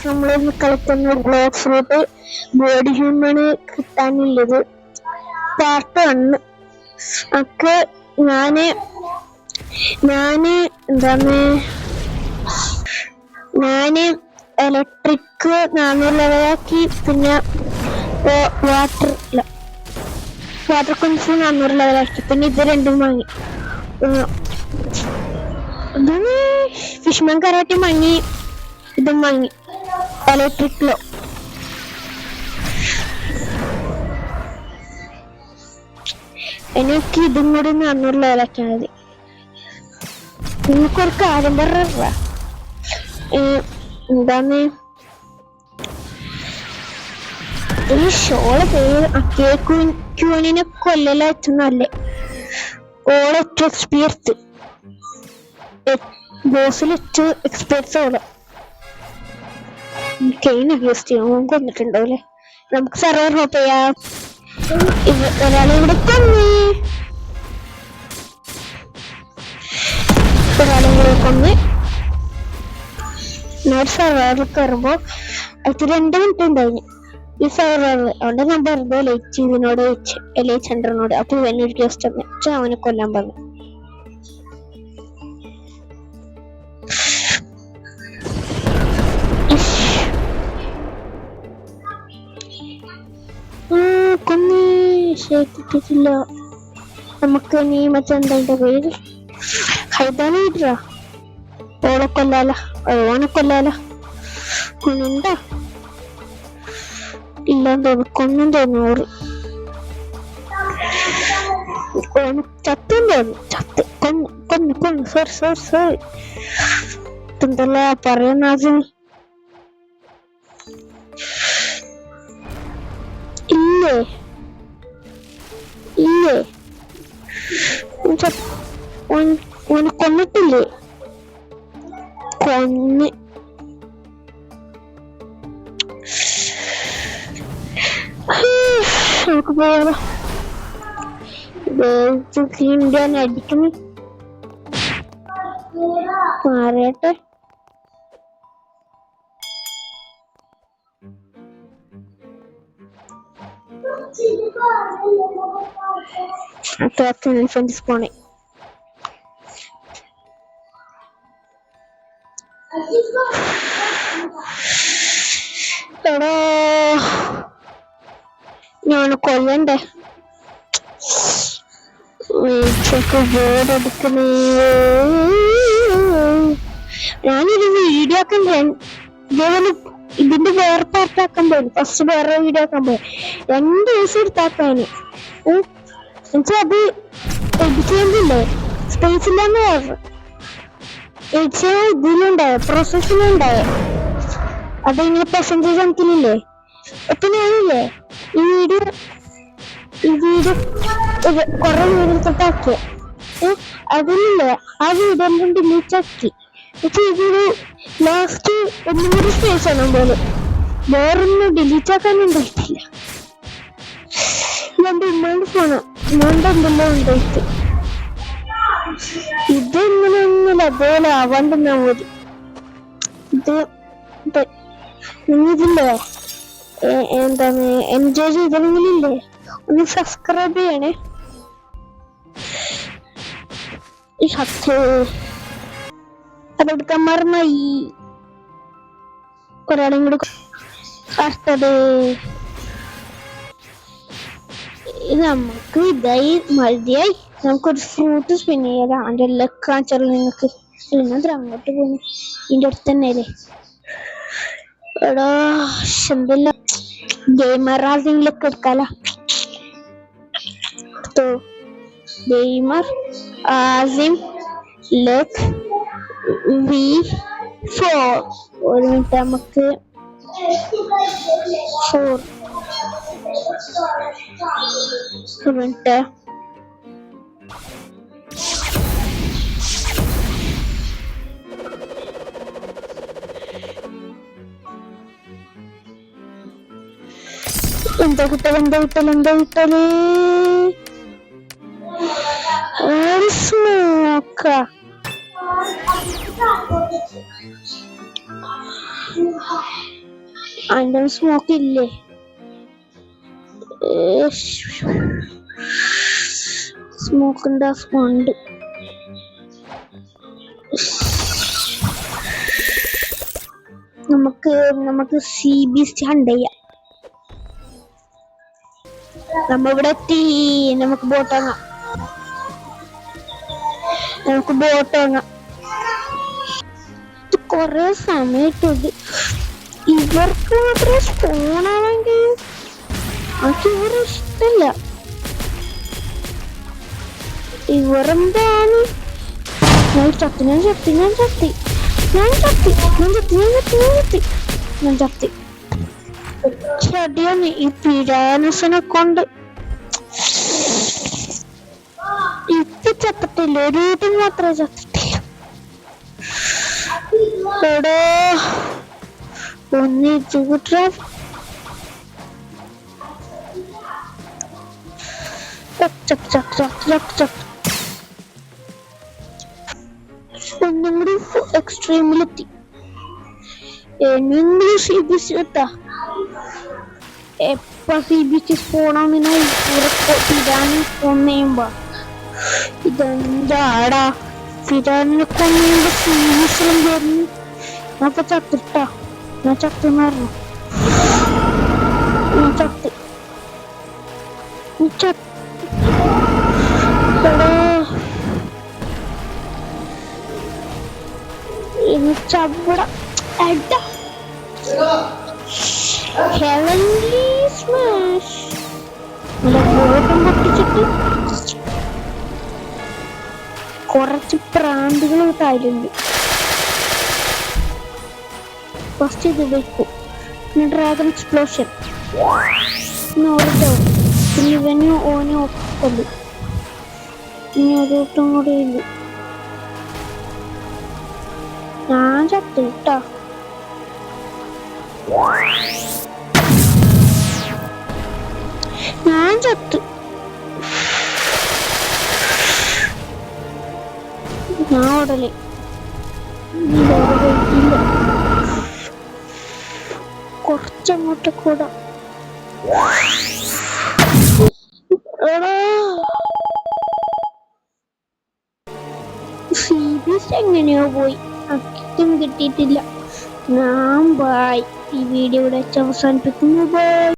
നമ്മളൊന്ന് കളിക്കുന്ന block fruit body ഹ്യൂമണ് കിട്ടാനുള്ളത് part 1 ഒക്കെ ഞാന് ഇലക്ട്രിക് 400 ലെവലാക്കി, പിന്നെ വാട്ടർ കൺസ്യൂം 400 ലെവലാക്കി, പിന്നെ ഇത് രണ്ടും വാങ്ങി. ഫിഷ്മാൻ കരാട്ടി വാങ്ങി, ഇതും വാങ്ങി ഇലക്ട്രിക്കിലോ. എനിക്ക് ഇതും കൂടി 400 ലെവലാക്കിയാൽ മതി. നിങ്ങൾക്കൊരു കാര്യം പറഞ്ഞ എന്താണ് ഈ ഷോളെ പേര് ക്യൂനിനെ കൊല്ലലായിട്ടുന്നല്ലേ. ഓളൊറ്റ എക്സ്പീരിയൻസ് ബോസിലൊറ്റ എക്സ്പീരിയൻസ് ഓള് കെയിന് യൂസ് ചെയ്യാൻ കൊന്നിട്ടുണ്ടാവില്ലേ. നമുക്ക് സർവർ ഹോപ്പ് ചെയ്യാം. ഒരാളെ ഇവിടെ കൊന്ന് സർവറിൽ കയറുമ്പോ അത് 2 മിനിറ്റ് ഉണ്ടായിരുന്നു ഈ സർവറിൽ. അതുകൊണ്ട് ഞാൻ വെറുതെ ലൈറ്റിനോട് ചന്ദ്രനോട് അപ്പൊ ഇവനൊരു ഗസ്റ്റ് വെച്ചാൽ അവനെ കൊല്ലാൻ പറഞ്ഞു. കൊന്നേ ശേഷിപ്പിച്ചില്ല. നമുക്ക് നീ മറ്റെന്താ പേര് ഹൈദാനെ കിട്ടാ ഓളെ കൊല്ലാല, ഓനെ കൊല്ലാല. കൊന്നുണ്ടാ ഇല്ലാന്ന് തോന്നുന്നു, കൊന്നും തോന്നുന്നു. ചത്തും തോന്നുന്നു, കൊന്നു. സോറി എന്തല്ല പറയുന്നത്. ഇല്ലേ ഓനെ കൊന്നിട്ടില്ലേ? കൊന്ന് നമുക്ക് പോകാം. അടിക്കുന്നു മാറിയട്ടെ. പോണേ എടോ ഞാൻ കൊല്ലണ്ടേ. ബോർഡെടുക്കണേ. ഞാനൊരു വീഡിയോ ആക്കാൻ ഇതേപോലെ ഇതിന്റെ വേറെ പാർട്ടാക്കാൻ പോയി. ഫസ്റ്റ് വേറെ വീഡിയോ ആക്കാൻ പോയി 2 ദിവസം എടുത്താക്കാന്. എന്നുവെച്ചാൽ അത് എഡിറ്റ് ചെയ്യുന്നില്ലേ സ്പേസ് ഇല്ലാന്ന് പറഞ്ഞു. എഡിറ്റ് ചെയ്യാൻ ഇതിലുണ്ടായ പ്രോസസ്സിലുണ്ടായ അതിങ്ങനെ പെർസെന്റേജ് കണക്കിലില്ലേ. അപ്പൊ ഞാനില്ലേ ഈ വീഡിയോ കുറെ വീഡിയോട്ടാക്കിയ അതിലില്ലേ ആ വീഡിയോ ഡിലീറ്റ് ആക്കി. ഇതൊരു ലാസ്റ്റ് ഒന്നും കൂടി സ്പേസ് ആണ് പോലെ വേറൊന്നും ഡിലീറ്റ് ആക്കാനുണ്ടായിട്ടില്ല. എന്റെ ഉമ്മാന്റെ ഫോണ് ഉമ്മാന്റെ എന്തെല്ലാം ഉണ്ടായിട്ട് ഇതെങ്ങനെയൊന്നുമില്ല അതുപോലെ ആവാണ്ടെന്നാ മതി. ഇത് നിങ്ങളിതില്ലേ എന്താണ് എൻജോയ് ചെയ്തെങ്കിലില്ലേ ഒന്ന് സബ്സ്ക്രൈബ് ചെയ്യണേ. ഈ ഷർട്ട് അതെടുക്കാൻ മറന്നായി. ഒരാളും കൂടി അടുത്തത് നമുക്ക് ഇതായി മതിയായി. നമുക്കൊരു ഫ്രൂട്ട് സ്പിൻ ചെയ്യാം. അതിന്റെ എല്ലാം കാണിച്ചാലും നിങ്ങൾക്ക് ഇല്ലെങ്കിൽ അങ്ങോട്ട് പോകുന്നു. ഇതിന്റെ അടുത്ത് തന്നെ അല്ലേ എടാ എന്തെല്ലാം ഗെയിമർ ആരെങ്കിലൊക്കെ എടുക്കാല. ഗെയിമർ ആസിം ലക്ക് V4 ഒരു മിനിറ്റ് നമുക്ക് 4 മിനിറ്റ് എന്താ കിട്ടല് സ്മോക്ക അതിന്റെ സ്മോക്ക് ഇല്ലേ? സ്മോക്കിന്റെ സ്പോണ്ട് നമുക്ക് CB സ്റ്റാൻഡ് ചെയ്യാം. നമ്മളിവിടെ എത്തി. നമുക്ക് ബോട്ട് വാങ്ങാം. കൊറേ സമയത്തത് ഇവർക്ക് മാത്രമേ സ്പോണാണെങ്കിൽ എനിക്ക് ഇവരെ ഇഷ്ടല്ല. ഇവരെന്താണ്? ഞാൻ ചത്തി. ചടിയാണ് ഈ പിരാനസിനെ കൊണ്ട്. ഇപ്പൊ ചത്തിട്ടില്ല, ഒരു വീട്ടിൽ മാത്രമേ ചത്തിട്ടില്ല. എടോ ഒന്നിച്ചു കിട്ടാ. ഒന്നും കൂടി എക്സ്ട്രീമിലെത്തി. ഇംഗ്ലീഷ് CBC എത്താ. എപ്പ CBC പോണമെന്ന് പിരാനെ കൊന്നേയുമ്പോ ഇതെന്താടാ? പിരാനെ കൊന്നേയുമ്പോ CBCലും വരുന്നു. ഞാൻ ചത്തിട്ടാ. ഞാൻ ചത്തെന്ന് ചവിട ഹെവൻലി സ്മാഷ് ബോട്ടും പൊട്ടിച്ചിട്ട് കുറച്ച് പ്രാന്തികൾ കാര്യമുണ്ട്. ഫസ്റ്റ് ഇത് വെക്കും, പിന്നെ ഡ്രാഗൺ എക്സ്പ്ലോഷൻ, പിന്നെ ഇവന് ഓനെ ഒപ്പത്, ഇനി ഒരോട്ടും കൂടെ ഇല്ല. ഞാൻ ചത്തു കേട്ടോ. ഞാൻ ഓടല് കുറച്ചങ്ങോട്ട് കൂടാ. CBC എങ്ങനെയോ പോയി, അക്കിറ്റും കിട്ടിയിട്ടില്ല. ഞാൻ ബൈ. ഈ വീഡിയോ ഇവിടെ അവസാനിപ്പിക്കുന്നു. ബൈ.